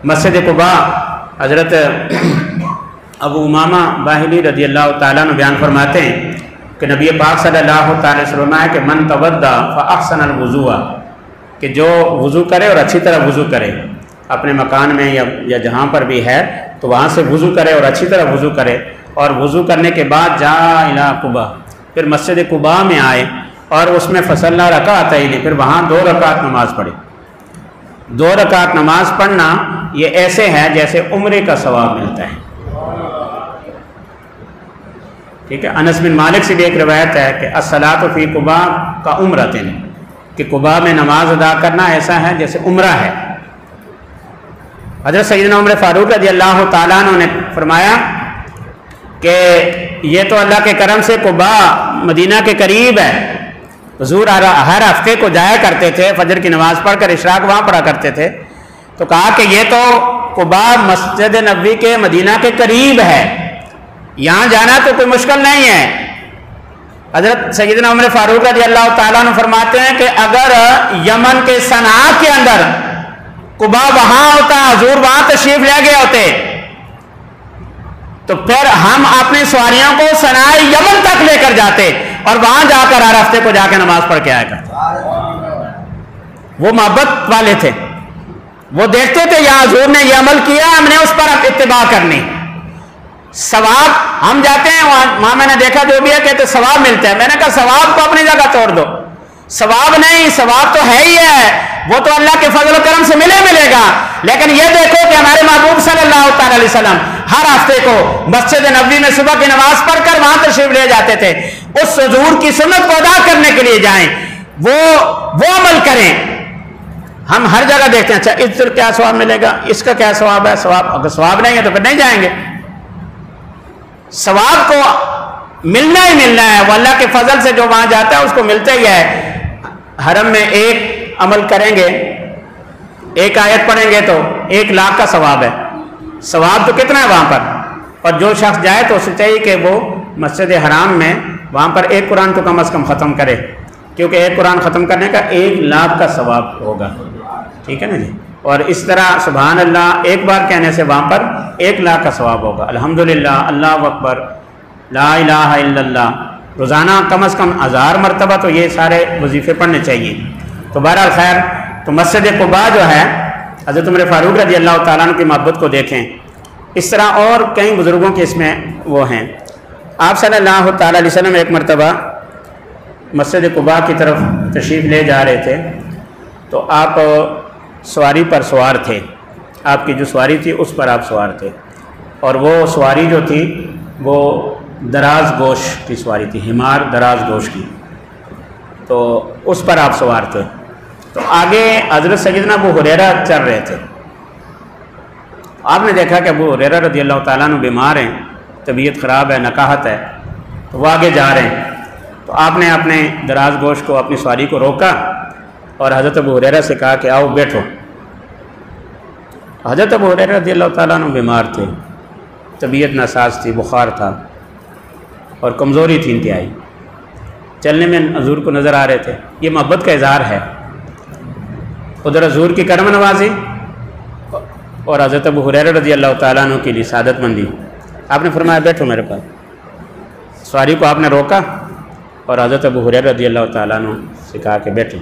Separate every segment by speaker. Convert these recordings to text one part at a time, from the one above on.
Speaker 1: मस्जिद कुबा हज़रत अबू उमामा बाहिली रज़ी अल्लाह ताला अन्हु बयान फरमाते हैं कि नबी पाक सल्लल्लाहु अलैहि वसल्लम है कि मन तवद्दा फ़अहसन अल-वुज़ूअ, कि जो वज़ू करे और अच्छी तरह वज़ू करे, अपने मकान में या जहाँ पर भी है तो वहाँ से वज़ू करे और अच्छी तरह वज़ू करे, और वज़ू करने के बाद जा इला कुबा, फिर मस्जिद कुबा में आए और उसमें फसल्ला रकाअतैन, फिर वहाँ 2 रकात नमाज़ पढ़े। 2 रकात नमाज पढ़ना ये ऐसे है जैसे उम्रे का सवाब मिलता है। ठीक है। अनस बिन मालिक से भी एक रवायत है कि अस्सलातु फी कुबा का उम्रतिन, कि कुबा में नमाज अदा करना ऐसा है जैसे उम्रा है। हज़रत सैयदना उमर फारूक रज़ी अल्लाह ताला अन्हु ने फरमाया कि ये तो अल्लाह के करम से कुबा मदीना के करीब है। हुज़ूर हर हफ्ते को जाया करते थे, फजर की नमाज़ पढ़कर इशराक वहाँ पढ़ा करते थे। तो कहा कि ये तो कुबा मस्जिद नबवी के मदीना के करीब है, यहाँ जाना तो कोई मुश्किल नहीं है। हज़रत सैयदना उमर फारूक रज़ी अल्लाह ताला अन्हु फरमाते हैं कि अगर यमन के सना के अंदर कुबा वहाँ होता, हुज़ूर वहाँ तशरीफ ले गए होते, तो फिर हम अपनी सवारियों को सनाए यमन तक लेकर जाते और वहां जाकर हर हफ्ते को जाकर नमाज पढ़ के आया करते। वो मोहब्बत वाले थे, वो देखते थे यहाँ हुज़ूर ने ये अमल किया, हमने उस पर अब इत्तिबा करनी। सवाब हम जाते हैं वहां मैंने देखा जो भी है कहते सवाब मिलता है। मैंने कहा सवाब को अपनी जगह छोड़ दो, सवाब नहीं, सवाब तो है ही है, वो तो अल्लाह के फजल करम से मिलेगा। लेकिन ये देखो कि हमारे महबूब सल्लल्लाहु अलैहि वसल्लम हर हफ्ते को मस्जिद नबवी में सुबह की नमाज पढ़कर वहां तशरीफ ले जाते थे। उस हुज़ूर की सुन्नत को अदा करने के लिए जाएं, वो अमल करें। हम हर जगह देखते हैं अच्छा इस क्या सवाब मिलेगा, इसका क्या सवाब है, सवाब अगर सवाब नहीं है तो फिर नहीं जाएंगे। सवाब को मिलना ही मिलना है, वो अल्लाह के फजल से जो वहां जाता है उसको मिलता ही है। हरम में एक अमल करेंगे, एक आयत पढ़ेंगे तो 1 लाख का सवाब है। सवाब तो कितना है वहां पर, और जो शख्स जाए तो उसे चाहिए कि वो मस्जिद हराम में वहां पर 1 कुरान तो कम से कम ख़त्म करे, क्योंकि 1 कुरान ख़त्म करने का 1 लाख का सवाब होगा। ठीक है ना जी। और इस तरह सुभान अल्लाह एक बार कहने से वहाँ पर 1 लाख का सवाब होगा। अल्हम्दुलिल्लाह, अल्लाहु अकबर, ला इलाहा इल्लल्लाह, रोज़ाना कम से कम 1000 मरतबा तो ये सारे वजीफ़े पढ़ने चाहिए। तो बहरहाल खैर, तो मस्जिद कुबा जो है हज़रत उमर फारूक रज़ी अल्लाह ताला अन्हु की मोहब्बत को देखें। इस तरह और कई बुज़ुर्गों के इसमें वो हैं। आप सल्लल्लाहु ताला अलैहि वसल्लम एक मरतबा मस्जिद कुबा की तरफ तशरीफ़ ले जा रहे थे, तो आप सवारी पर सवार थे, आपकी जो सवारी थी उस पर आप सवार थे, और वो सवारी जो थी वो दराज गोश की सवारी थी, हिमार दराज गोश की, तो उस पर आप सवार थे। तो आगे हज़रत सैयदना अबू हुरैरा चल रहे थे। आपने देखा कि अबू हुरैरा रज़ी अल्लाह ताला अन्हु बीमार हैं, तबीयत ख़राब है, नकाहत है, तो वो आगे जा रहे हैं। तो आपने अपने दराज गोश को, अपनी सवारी को रोका और हज़रत अबू हुरैरा से कहा कि आओ बैठो। हज़रत अबू हुरैरा रज़ी अल्लाह ताला अन्हु बीमार थे, तबीयत नासाज थी, बुखार था और कमज़ोरी थी इंतहाई, चलने में हुज़ूर को नज़र आ रहे थे। ये मोहब्बत का इज़हार है। उधर हुज़ूर की करम नवाजी और हज़रत अबू हुरैरा रज़ी अल्लाह ताला अन्हु की सादतमंदी। आपने फरमाया बैठो मेरे पास। सवारी को आपने रोका और हज़रत अबू हुरैरा रज़ी अल्लाह ताला अन्हु से कहा कि बैठो।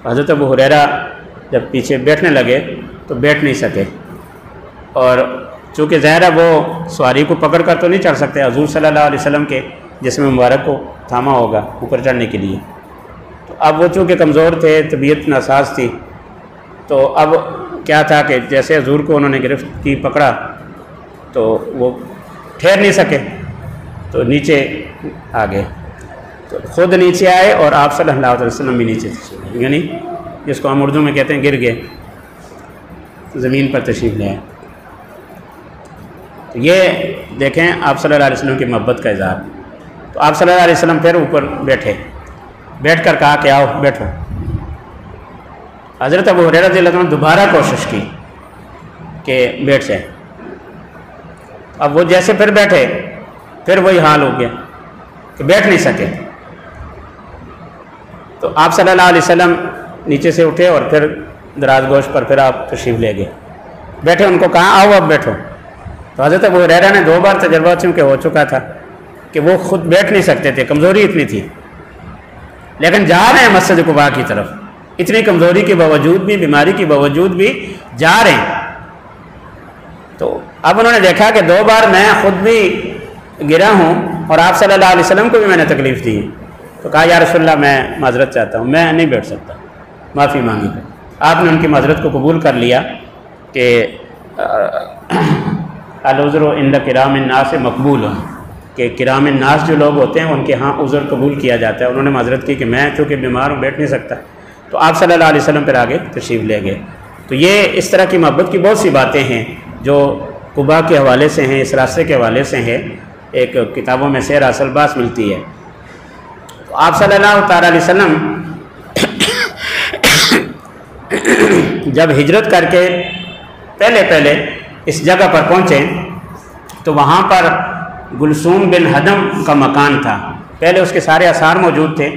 Speaker 1: हज़रत अबू हुरैरा जब पीछे बैठने लगे तो बैठ नहीं सके, और चूँकि ज़ाहिर है वो सवारी को पकड़ कर तो नहीं चढ़ सकते, हुज़ूर सल्लल्लाहु अलैहि वसल्लम के जिस्म मुबारक को थामा होगा ऊपर चढ़ने के लिए। तो अब वो चूँकि कमज़ोर थे, तबीयत नासाज थी, तो अब क्या था कि जैसे हुज़ूर को उन्होंने गिरफ्त की, पकड़ा, तो वो ठहर नहीं सके, तो नीचे आ गए। तो ख़ुद नीचे आए और आप सल्लल्लाहु अलैहि वसल्लम भी नीचे, यानी जिसको हम उर्दू में कहते हैं गिर गए, ज़मीन पर तशरीफ़ ले आए। तो ये देखें आप सल्लल्लाहु अलैहि वसल्लम की मोहब्बत का इज़हार। तो आप सल्लल्लाहु अलैहि वसल्लम फिर ऊपर बैठे, बैठ कर कहा कि आओ बैठो। हज़रत अबू हुरैरा रज़ी अल्लाह अन्हु दोबारा कोशिश की कि बैठ जाए। अब वो जैसे फिर बैठे, फिर वही हाल हो गया कि बैठ नहीं सके। तो आप सल्लल्लाहु अलैहि वसल्लम नीचे से उठे और फिर दराज गोश पर फिर आप तशरीफ़ ले गए। بیٹھے, उनको कहा आओ अब बैठो. तो हज़रत अबू हुरैरा ने 2 बार तजर्बा चूँकि हो चुका था कि वो खुद बैठ नहीं सकते थे, कमज़ोरी इतनी थी, लेकिन जा रहे हैं मस्जिद कुबा की तरफ, इतनी कमज़ोरी के बावजूद भी, बीमारी के बावजूद भी जा रहे हैं. तो अब उन्होंने देखा कि 2 बार मैं खुद भी गिरा हूँ और आप सल्लल्लाहु अलैहि वसल्लम को भी मैंने तकलीफ़ दी है. तो कहा या रसूलल्लाह मैं माजरत चाहता हूँ, मैं नहीं बैठ सकता, माफ़ी मांगी. आपने उनकी माजरत को कबूल कर लिया कि अल-उज़्रु इंद किरामिन नास मकबूल, कि किरामिन नास जो लोग होते हैं उनके यहाँ उज़्र कबूल किया जाता है. उन्होंने माजरत की कि मैं चूँकि बीमार हूँ, बैठ नहीं सकता. तो आप सल्लल्लाहु अलैहि वसल्लम पर आगे तशरीफ़ ले गए. तो ये इस तरह की मोहब्बत की बहुत सी बातें हैं जो कुबा के हवाले से हैं, इस रास्ते के हवाले से हैं. एक किताबों में से रासल बास मिलती है. तो आप सल्लल्लाहु अलैहि वसल्लम जब हिजरत करके पहले इस जगह पर पहुँचे तो वहाँ पर गुलसूम बिन हदम का मकान था. पहले उसके सारे आसार मौजूद थे.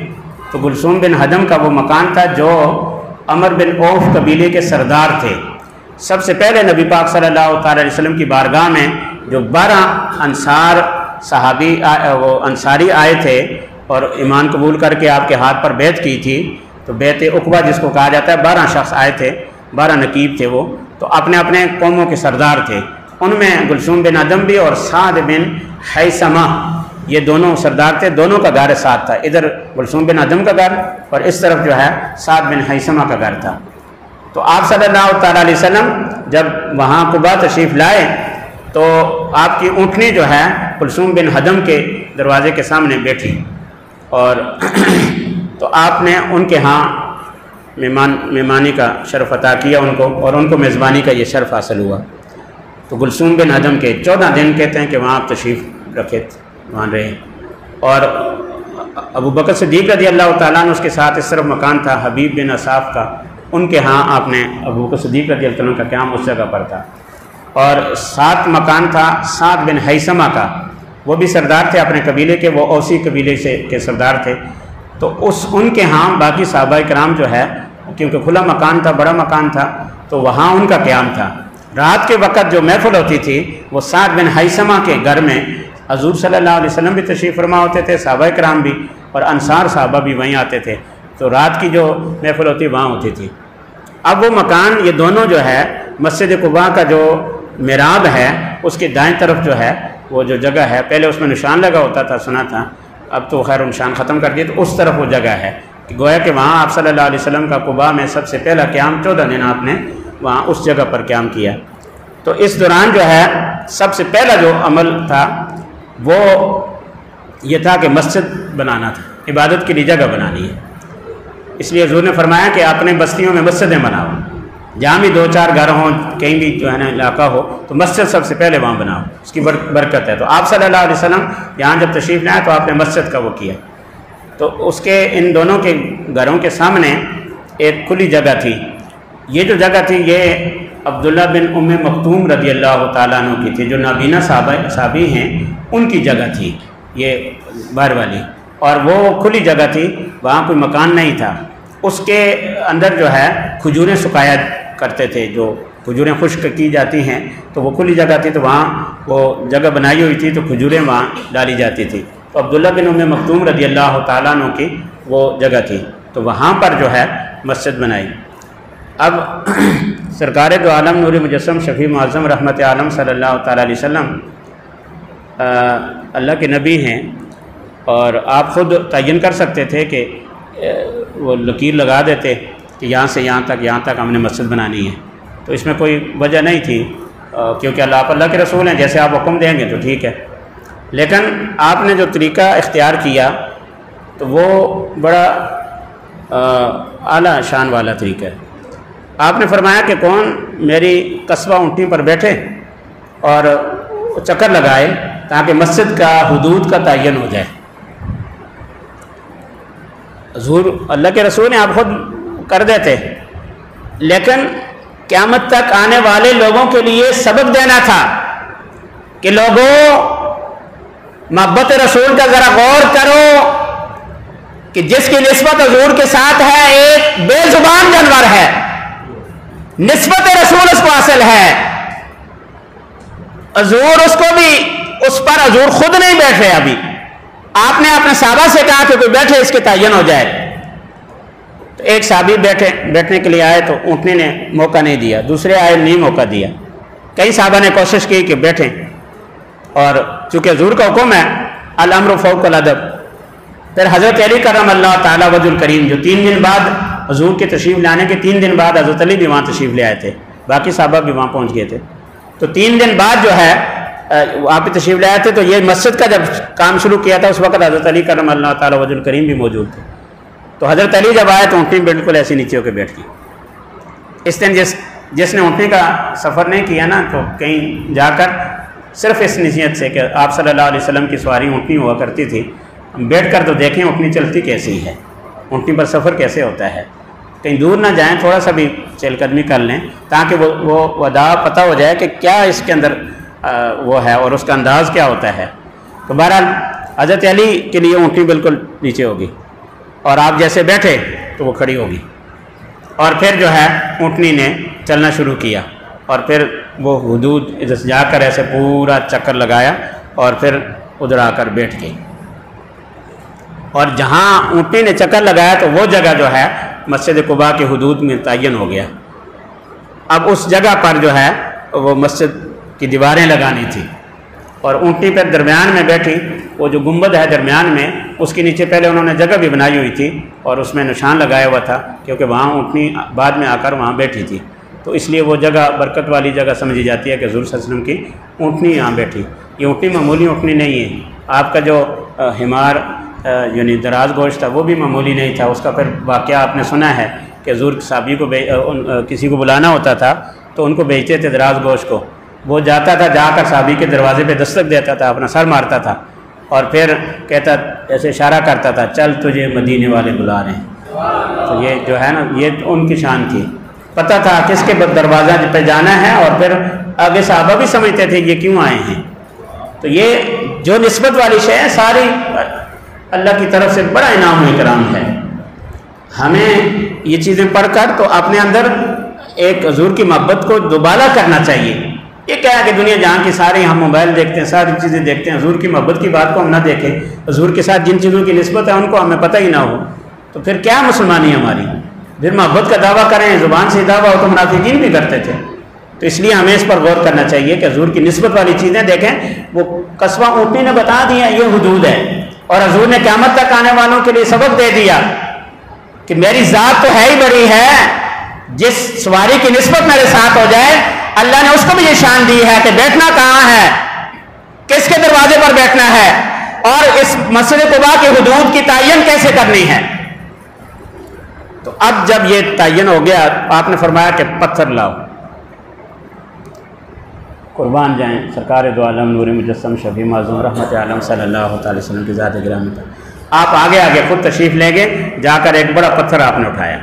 Speaker 1: तो गुलसूम बिन हदम का वो मकान था जो अमर बिन औफ कबीले के सरदार थे. सबसे पहले नबी पाक सल्लल्लाहु अलैहि वसल्लम की बारगाह में जो 12 अंसार सहाबी वो अंसारी आए थे और ईमान कबूल करके आपके हाथ पर बैत की थी, तो बैत उक़बा जिसको कहा जाता है, 12 शख्स आए थे, 12 नकीब थे वो, तो अपने अपने कौमों के सरदार थे. उनमें गुलसूम बिन हदम भी और साद बिन हैसमा, ये दोनों सरदार थे. दोनों का घर साथ था, इधर गुलसूम बिन हदम का घर और इस तरफ जो है साद बिन हैसमा का घर था. तो आप सल्लल्लाहु अलैहि वसल्लम जब वहाँ कुबा तशरीफ़ लाए तो आपकी ऊँटनी जो है गुलसूम बिन हदम के दरवाज़े के सामने बैठी और तो आपने उनके यहाँ मेहमानी का शर्फ़ अता किया उनको, और उनको मेज़बानी का ये शर्फ़ हासिल हुआ. तो गुलसूम बिन हदम के 14 दिन कहते हैं कि वहाँ आप तशरीफ़ रखे, वहाँ रहे. और अबू बकर सिद्दीक़ रज़ी अल्लाह ताला अन्हु उसके साथ इस तरफ मकान था हबीब बिन असाफ़ का, उनके यहाँ आपने अबू बकर सिद्दीक़ रज़ी अल्लाह ताला का क़याम उस जगह पर था. और 7 मकान था साद बिन हैसमा का, वो भी सरदार थे अपने कबीले के, वो औसी कबीले से के सरदार थे. तो उनके यहाँ बाकी सहाबा किराम जो है, क्योंकि खुला मकान था, बड़ा मकान था, तो वहाँ उनका क़याम था. रात के वक़्त जो महफ़िल होती थी वो साद बिन हैसमा के घर में हुज़ूर सल्लल्लाहु अलैहि वसल्लम भी तशरीफ़ फरमा होते थे, सहाबा किराम भी, और अंसार साहबा भी वहीं आते थे. तो रात की जो महफ़िल होती वहाँ होती थी. अब वो मकान, ये दोनों जो है मस्जिद कुबा का जो मिराब है उसके दाएं तरफ जो है वो जो जगह है, पहले उसमें निशान लगा होता था, सुना था, अब तो खैर निशान ख़त्म कर दिए. तो उस तरफ वो जगह है कि गोया कि वहाँ आप सल्लल्लाहु अलैहि वसल्लम का कुबा में सबसे पहला क़याम 14 दिन आपने वहाँ उस जगह पर क़याम किया. तो इस दौरान जो है सबसे पहला जो अमल था वो ये था कि मस्जिद बनाना था, इबादत के लिए जगह बनानी है. इसलिए हुज़ूर ने फरमाया कि अपने बस्तियों में मस्जिदें बनाओ, जहाँ भी 2-4 घर हों, कहीं भी जो है ना इलाका हो, तो मस्जिद सबसे पहले वहाँ बनाओ, उसकी बरकत है. तो आप सल्लल्लाहु अलैहि वसल्लम यहाँ जब तशरीफ़ लाए तो आपने मस्जिद का वो किया. तो उसके इन दोनों के घरों के सामने एक खुली जगह थी. ये जो जगह थी ये अब्दुल्ला बिन उम्मे मक्तूम रज़ी अल्लाह ताला अन्हु की थी, जो नाबीना साहबी हैं, उनकी जगह थी ये बाहर वाली, और वो खुली जगह थी, वहाँ कोई मकान नहीं था. उसके अंदर जो है खजूरें सुखाया करते थे, जो खजूरें खुश्क की जाती हैं, तो वो खुली जगह थी, तो वहाँ वो जगह बनाई हुई थी, तो खजूरें वहाँ डाली जाती थी. तो अब्दुल्ला बिन उम्मे मक्तूम रज़ी अल्लाह ताला अन्हु की वो जगह थी, तो वहाँ पर जो है मस्जिद बनाई. अब सरकार दो आलम नूर मुजस्सम शफ़ी मुअज़्ज़म रहमत आलम सल्लल्लाहु अलैहि वसल्लम अल्लाह के नबी हैं, और आप ख़ुद तयन कर सकते थे कि वो लकीर लगा देते कि यहाँ से यहाँ तक हमने मस्जिद बनानी है. तो इसमें कोई वजह नहीं थी, क्योंकि अल्लाह के रसूल हैं, जैसे आप हुक्म देंगे तो ठीक है. लेकिन आपने जो तरीक़ा इख्तियार किया तो वो बड़ा आला शान वाला तरीका है. आपने फरमाया कि कौन मेरी कस्बा ऊँटनी पर बैठे और चक्कर लगाए ताकि मस्जिद का हुदूद का तयन हो जाए. हुज़ूर अल्लाह के रसूल ने आप खुद कर देते, लेकिन क़यामत तक आने वाले लोगों के लिए सबक देना था कि लोगों मोहब्बत रसूल का ज़रा गौर करो कि जिसकी निस्बत हुज़ूर के साथ है एक बेज़ुबान जानवर है, निस्बत रसूल उसको हासिल है, हजूर उसको भी, उस पर हजूर खुद नहीं बैठे, अभी आपने अपने साहबा से कहा कि कोई बैठे इसके तयन हो जाए। तो एक साहबी बैठने के लिए आए तो ऊँटनी ने मौका नहीं दिया, दूसरे आए नहीं मौका दिया, कई साहबा ने कोशिश की कि बैठें, और चूँकि हजूर का हुक्म है अल अम्रु फौक़ल अदब। फिर हज़रत अली करमल्लाहु ताला वजहुल करीम जो 3 दिन बाद हजूर के तशरीफ़ लाने के 3 दिन बाद हज़रत अली भी वहाँ तशरीफ़ ले आए थे, बाकी साहबा भी वहाँ पहुँच गए थे। तो 3 दिन बाद जो है वहाँ पे तशरीफ़ ले आए थे। तो ये मस्जिद का जब काम शुरू किया था उस वक्त हज़रत अली करमल्लाहु ताला वजहुल करीम भी मौजूद थे। तो हज़रत अली जब आए तो ऊँटनी बिल्कुल ऐसी नीचे होकर बैठ गई। इस दिन जिसने ऊँटनी का सफ़र नहीं किया ना, तो कहीं जाकर सिर्फ इस नीयत से कि आप सल्लल्लाहु अलैहि वसल्लम की सवारी ऊँटनी हुआ करती थी, बैठ कर तो देखें ऊँटनी चलती कैसी है, ऊँटनी पर सफ़र कैसे होता है, कहीं दूर ना जाएं, थोड़ा सा भी चलकदमी कर लें ताकि वो वदा पता हो जाए कि क्या इसके अंदर वो है और उसका अंदाज़ क्या होता है। तो बहरहाल हज़रत अली के लिए ऊँटनी बिल्कुल नीचे होगी और आप जैसे बैठे तो वो खड़ी होगी, और फिर जो है ऊँटनी ने चलना शुरू किया, और फिर वो हुदूद इधर से जाकर ऐसे पूरा चक्कर लगाया और फिर उधर आकर बैठ गई। और जहाँ ऊँटनी ने चक्कर लगाया तो वो जगह जो है मस्जिद कुबा के हुदूद में तयन हो गया। अब उस जगह पर जो है वो मस्जिद की दीवारें लगानी थी, और ऊँटनी पर दरमियान में बैठी, वो जो गुंबद है दरमियान में, उसके नीचे पहले उन्होंने जगह भी बनाई हुई थी और उसमें निशान लगाया हुआ था, क्योंकि वहाँ ऊँटनी बाद में आकर वहाँ बैठी थी, तो इसलिए वो जगह बरकत वाली जगह समझी जाती है कि हुज़ूर सल्लल्लाहु अलैहि वसल्लम की ऊँटनी यहाँ बैठी। ये ऊँटनी मामूली ऊँटनी नहीं है। आपका जो हिमार यानी दराज गोश्त था वो भी मामूली नहीं था। उसका फिर वाक़या आपने सुना है कि हुज़ूर साहबी को किसी को बुलाना होता था तो उनको भेजते थे दराज गोश्त को, वो जाता था, जाकर साहबी के दरवाजे पे दस्तक देता था, अपना सर मारता था और फिर कहता, ऐसे इशारा करता था, चल तुझे मदीने वाले बुला रहे हैं। तो ये जो है ना, ये उनकी शान थी, पता था किसके दरवाज़ा पे जाना है, और फिर आगे साहबा भी समझते थे ये क्यों आए हैं। तो ये जो निस्बत वाली शय है सारी अल्लाह की तरफ से बड़ा इनाम व इकराम है। हमें ये चीज़ें पढ़कर तो अपने अंदर एक हुज़ूर की मोहब्बत को दोबारा करना चाहिए। ये क्या है कि दुनिया जहाँ की सारी हम मोबाइल देखते हैं, सारी चीज़ें देखते हैं, हुज़ूर की मोहब्बत की बात को हम ना देखें, हुज़ूर के साथ जिन चीज़ों की निस्बत है उनको हमें पता ही ना हो, तो फिर क्या मुसलमानी हमारी। फिर मोहब्बत का दावा करें, ज़ुबान से दावा हो तो मुनाफिकीन भी करते थे। तो इसलिए हमें इस पर गौर करना चाहिए कि हुज़ूर की निस्बत वाली चीज़ें देखें। वो कस्बा ऊँटनी ने बता दिया ये हुदूद है, और हुज़ूर ने क़यामत तक आने वालों के लिए सबक दे दिया कि मेरी ज़ात तो है ही बड़ी है, जिस सवारी की निस्बत मेरे साथ हो जाए, अल्लाह ने उसको भी ये शान दी है कि बैठना कहाँ है, किसके दरवाजे पर बैठना है, और इस मस्जिद कुबा के हुदूद की तयन कैसे करनी है। तो अब जब ये तयन हो गया, आपने फरमाया कि पत्थर लाओ। कुर्बान जाएं सरकार दो आलम नूर मुजस्सम शफी माज़ूम रहमत आलम सल्लल्लाहु अलैहि वसल्लम की ज़ात गिरामी पर। आप आगे आगे खुद तशरीफ़ ले गए, जाकर एक बड़ा पत्थर आपने उठाया।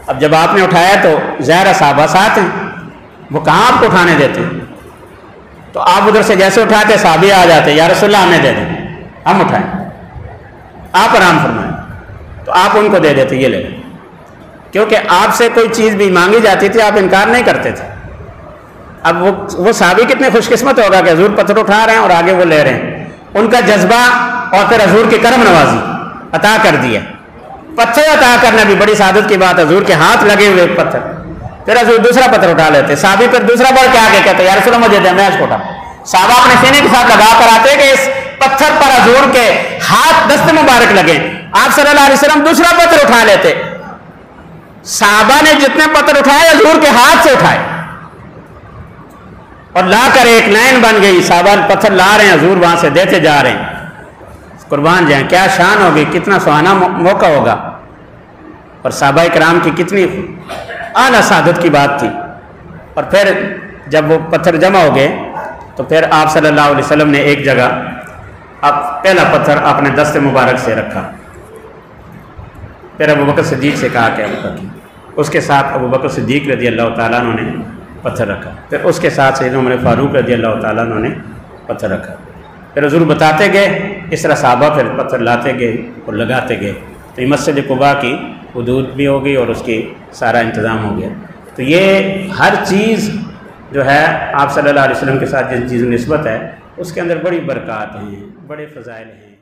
Speaker 1: अब जब आपने उठाया तो ज़ाहिर साहबा साथ हैं, वो कहाँ आपको उठाने देते हैं। तो आप उधर से जैसे उठाते साहबी आ जाते, या रसूलल्लाह हमें दे दें, हम उठाएं, आप आराम फरमाएं, तो आप उनको दे देते, ये ले लें। क्योंकि आपसे कोई चीज़ भी मांगी जाती थी आप इनकार नहीं करते थे। अब वो साहबी कितने खुशकिस्मत होगा कि हुज़ूर पत्थर उठा रहे हैं और आगे वो ले रहे हैं। उनका जज्बा और फिर हुज़ूर की करम नवाजी अता कर दिया। पत्थर अता करना भी बड़ी सादत की बात है। हुज़ूर के हाथ लगे हुए पत्थर, फिर हुज़ूर दूसरा पत्थर उठा लेते। साहबी फिर दूसरा बार क्या आगे कहते, यार रसूल मुझे दे, मैं इसको उठा। साहबा अपने सीने के साथ लगा कर आते कि इस पत्थर पर हुज़ूर के हाथ दस्त मुबारक लगे। आप सल्लल्लाहु अलैहि वसल्लम दूसरा पत्थर उठा लेते। साहबा ने जितने पत्थर उठाए हुज़ूर के हाथ से उठाए और लाकर एक लाइन बन गई। साहबा पत्थर ला रहे हैं, हुज़ूर वहां से देते जा रहे हैं। कुर्बान जाएं, क्या शान होगी, कितना सुहाना मौका होगा, और साहबा किराम की कितनी आला सादत की बात थी। और फिर जब वो पत्थर जमा हो गए तो फिर आप सल्लल्लाहु अलैहि वसल्लम ने एक जगह अब पहला पत्थर अपने दस्ते मुबारक से रखा। फिर अबू बकर सिद्दीक़ से कहा कि उसके साथ अबू बकर सिद्दीक़ रज़ी अल्लाह तआला अन्हु ने पत्थर रखा। फिर उसके साथ सैयदना उमर फारूक रज़ी अल्लाह तआला अन्हु ने पत्थर रखा। फिर हुज़ूर बताते गए, इस तरह साहबा फिर पत्थर लाते गए और लगाते गए। तो ये मस्जिद कुबा की हुदूद भी हो गई और उसकी सारा इंतज़ाम हो गया। تو یہ ہر چیز جو ہے آپ صلی اللہ علیہ وسلم کے ساتھ جس چیز نسبت ہے اس کے اندر بڑی برکات ہیں، بڑے فضائل ہیں۔